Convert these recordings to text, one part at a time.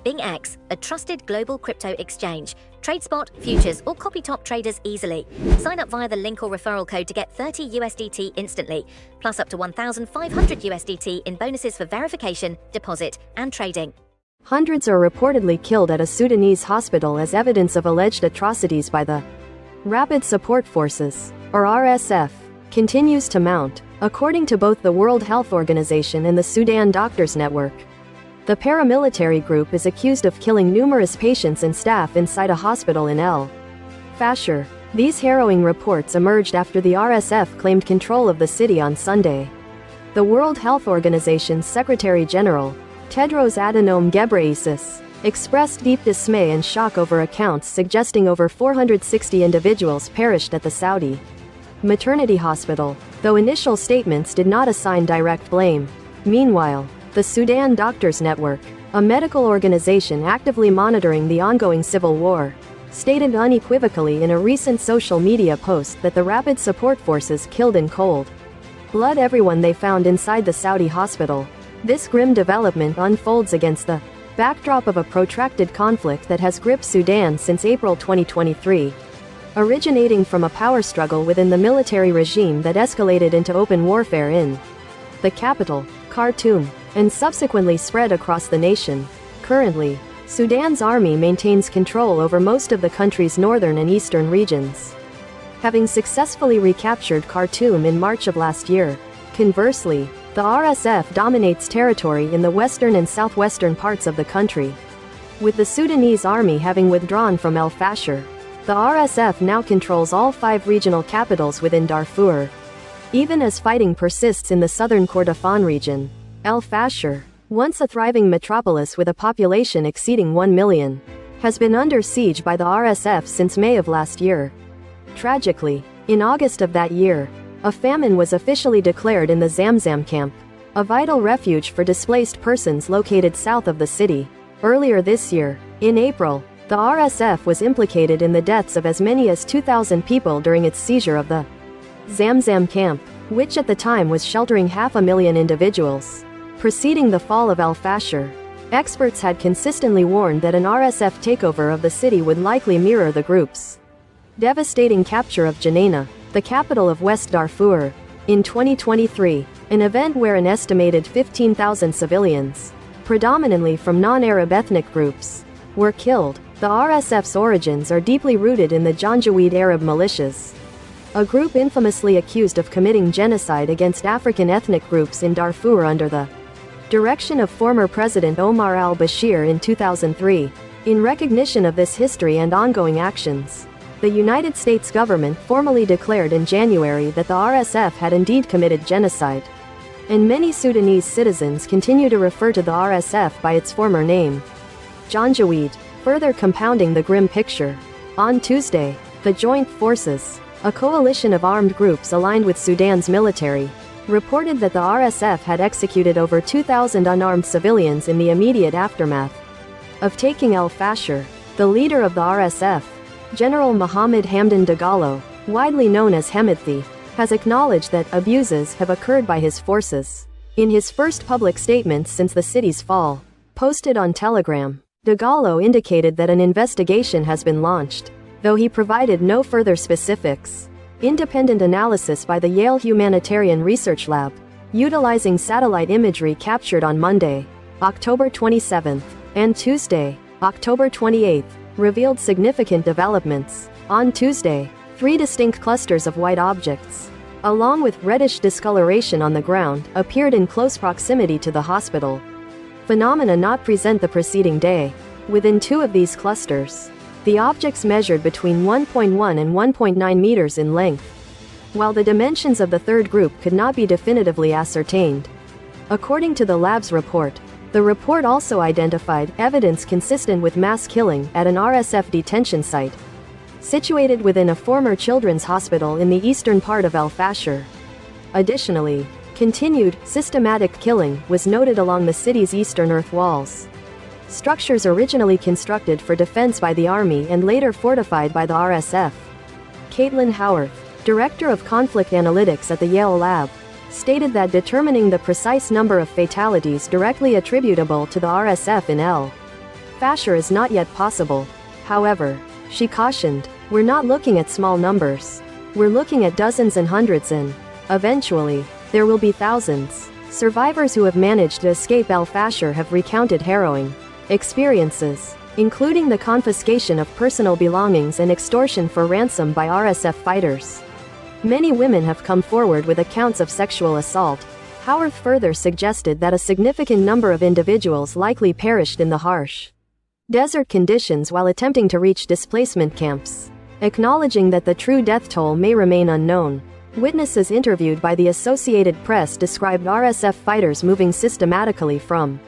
BingX, a trusted global crypto exchange. Trade spot, futures, or copy top traders easily. Sign up via the link or referral code to get 30 USDT instantly, plus up to 1,500 USDT in bonuses for verification, deposit, and trading. Hundreds are reportedly killed at a Sudanese hospital as evidence of alleged atrocities by the Rapid Support Forces, or RSF, continues to mount, according to both the World Health Organization and the Sudan Doctors Network. The paramilitary group is accused of killing numerous patients and staff inside a hospital in Fasher. These harrowing reports emerged after the RSF claimed control of the city on Sunday. The World Health Organization's Secretary General, Tedros Adhanom Ghebreyesus, expressed deep dismay and shock over accounts suggesting over 460 individuals perished at the Saudi maternity hospital, though initial statements did not assign direct blame. Meanwhile, the Sudan Doctors Network, a medical organization actively monitoring the ongoing civil war, stated unequivocally in a recent social media post that the Rapid Support Forces killed in cold blood everyone they found inside the Saudi hospital. This grim development unfolds against the backdrop of a protracted conflict that has gripped Sudan since April 2023, originating from a power struggle within the military regime that escalated into open warfare in the capital, Khartoum, and subsequently spread across the nation. Currently, Sudan's army maintains control over most of the country's northern and eastern regions, having successfully recaptured Khartoum in March of last year. Conversely, the RSF dominates territory in the western and southwestern parts of the country, with the Sudanese army having withdrawn from Fasher. The RSF now controls all 5 regional capitals within Darfur, even as fighting persists in the southern Kordofan region. Fasher, once a thriving metropolis with a population exceeding 1 million, has been under siege by the RSF since May of last year. Tragically, in August of that year, a famine was officially declared in the Zamzam camp, a vital refuge for displaced persons located south of the city. Earlier this year, in April, the RSF was implicated in the deaths of as many as 2,000 people during its seizure of the Zamzam camp, which at the time was sheltering 500,000 individuals. Preceding the fall of Fasher, experts had consistently warned that an RSF takeover of the city would likely mirror the group's devastating capture of Janina, the capital of West Darfur, in 2023, an event where an estimated 15,000 civilians, predominantly from non-Arab ethnic groups, were killed. The RSF's origins are deeply rooted in the Janjaweed Arab militias, a group infamously accused of committing genocide against African ethnic groups in Darfur under the direction of former President Omar al-Bashir in 2003. In recognition of this history and ongoing actions, the United States government formally declared in January that the RSF had indeed committed genocide, and many Sudanese citizens continue to refer to the RSF by its former name, Janjaweed, further compounding the grim picture. On Tuesday, the Joint Forces, a coalition of armed groups aligned with Sudan's military, reported that the RSF had executed over 2,000 unarmed civilians in the immediate aftermath of taking Fasher. The leader of the RSF, General Mohammed Hamdan Dagalo, widely known as Hemedti, has acknowledged that abuses have occurred by his forces. In his first public statement since the city's fall, posted on Telegram, Dagalo indicated that an investigation has been launched, though he provided no further specifics. Independent analysis by the Yale Humanitarian Research Lab, utilizing satellite imagery captured on Monday, October 27, and Tuesday, October 28, revealed significant developments. On Tuesday, 3 distinct clusters of white objects, along with reddish discoloration on the ground, appeared in close proximity to the hospital, phenomena not present the preceding day. Within 2 of these clusters, the objects measured between 1.1 and 1.9 meters in length, while the dimensions of the third group could not be definitively ascertained. According to the lab's report, the report also identified evidence consistent with mass killing at an RSF detention site, situated within a former children's hospital in the eastern part of Fasher. Additionally, continued, systematic killing was noted along the city's eastern earth walls, structures originally constructed for defense by the Army and later fortified by the RSF. Caitlin Howarth, Director of Conflict Analytics at the Yale Lab, stated that determining the precise number of fatalities directly attributable to the RSF in Fasher is not yet possible. However, she cautioned, we're not looking at small numbers. We're looking at dozens and hundreds and, eventually, there will be thousands. Survivors who have managed to escape Fasher have recounted harrowing experiences, including the confiscation of personal belongings and extortion for ransom by RSF fighters. Many women have come forward with accounts of sexual assault. Howarth further suggested that a significant number of individuals likely perished in the harsh desert conditions while attempting to reach displacement camps, acknowledging that the true death toll may remain unknown. Witnesses interviewed by the Associated Press described RSF fighters moving systematically from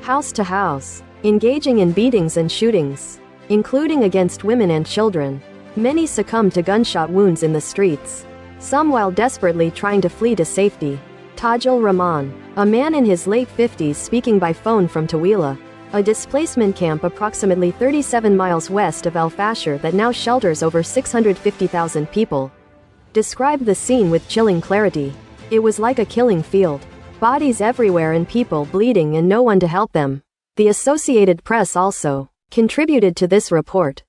house to house, engaging in beatings and shootings, including against women and children. Many succumbed to gunshot wounds in the streets, some while desperately trying to flee to safety. Tajul Rahman, a man in his late 50s speaking by phone from Tawila, a displacement camp approximately 37 miles west of Fasher that now shelters over 650,000 people, described the scene with chilling clarity. It was like a killing field. Bodies everywhere and people bleeding and no one to help them. The Associated Press also contributed to this report.